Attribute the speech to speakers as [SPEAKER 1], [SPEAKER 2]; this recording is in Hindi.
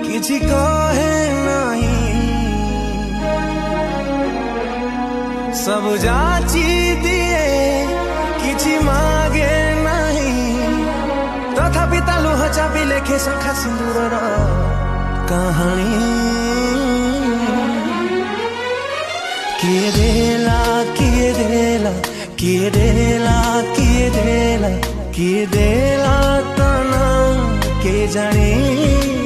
[SPEAKER 1] किसी कहे नहीं सब जाची दिए किसी मागे नहीं तथापि लुह चापी लेखे शंखा सिंदूर कहानी किए देला किए देला किए देला किए देला किए देला तना के जानी